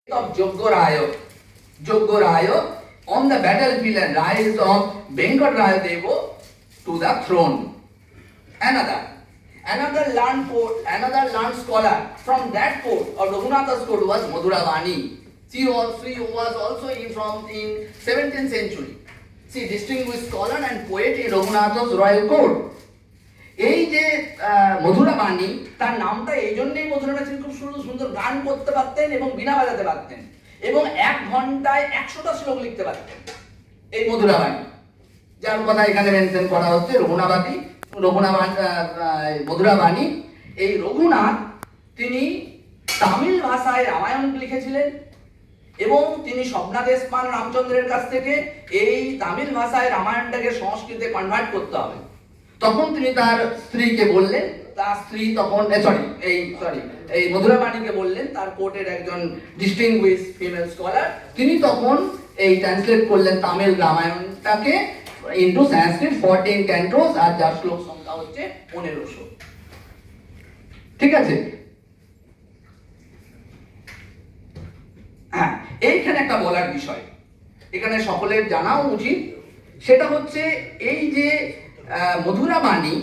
of Jogoraya on the battlefield and rise of Venkatraya Devo to the throne. Another learned scholar from that court or Raghunatha's court was Madhuravani. She was also in 17th century. She distinguished scholar and poet in Raghunatha's royal court. এই যে মধুরাবাণী তার নামটা এই জন্যই মধুরাবাণী খুব সুন্দর গান করতে পারতেন এবং বীণা বাজাতে পারতেন এবং 1 ঘন্টায় 100টা শ্লোক লিখতে পারতেন এই মধুরাবাণী, যার কথা এখানে মেনশন করা হচ্ছে মধুরাবাণী। এই রঘুনাথ তিনি তামিল ভাষায় রামায়ণ লিখেছিলেন এবং তিনি স্বপ্না দেশপাল রামচন্দ্রের কাছ থেকে এই তামিল ভাষায় রামায়ণটাকে সংস্কৃতে কনভার্ট করতে হবে। তখন তিনি তার স্ত্রীকে বললেন, তার স্ত্রী তখন এই মধুরাবাণীকে বললেন, তার কোর্টের একজন ডিস্টিংগুইশ ফিমেল স্কলার, তিনি তখন এই ট্রান্সলেট করলেন তামিল রামায়ণটাকে ইনটু সংস্কৃত 14 ক্যান্টোস, আর যার শ্লোক সংখ্যা হচ্ছে 1500। ঠিক আছে, হ্যাঁ, এইখানে একটা বলার বিষয় এখানে সকলের জানাও উচিত, সেটা হচ্ছে এই যে মধুরাবাণী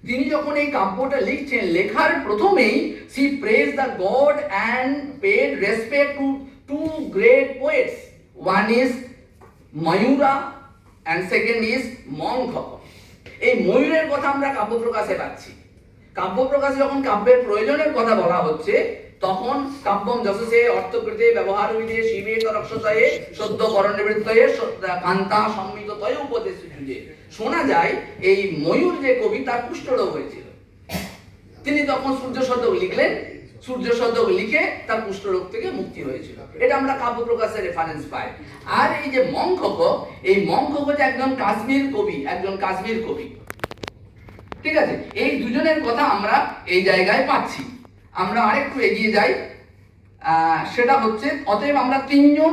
তিনি যখন এই কাব্যটা লিখছেন, লেখার প্রথমেই she praised the god and paid respect to two great poets. One is ময়ূরা and second is মঙ্খক। এই ময়ূরের কথা আমরা কাব্য প্রকাশে পাচ্ছি। কাব্য প্রকাশে যখন কাব্যের প্রয়োজনের কথা বলা হচ্ছে তখন কাব্যম যশসে অর্থকৃতে ব্যবহারবিদে শিবে তরক্ষসয়ে সদ্য করণবৃত্তয়ে কান্তা সম্মিততয়ে উপদেশে শোনা যায় এই ময়ূর যে কবি তার কুষ্ঠরোগ হয়েছিল, তিনি তখন সূর্য শতক লিখলেন, সূর্য শতক লিখে তার কুষ্ঠরোগ থেকে মুক্তি হয়েছিল। এটা আমরা কাব্য প্রকাশের রেফারেন্স পাই। আর এই যে মঙ্খক, এই মঙ্খক যে একজন কাশ্মীর কবি। ঠিক আছে, এই দুজনের কথা আমরা এই জায়গায় পাচ্ছি। আমরা আরেকটু এগিয়ে যাই, সেটা হচ্ছে অতএব আমরা 3 জন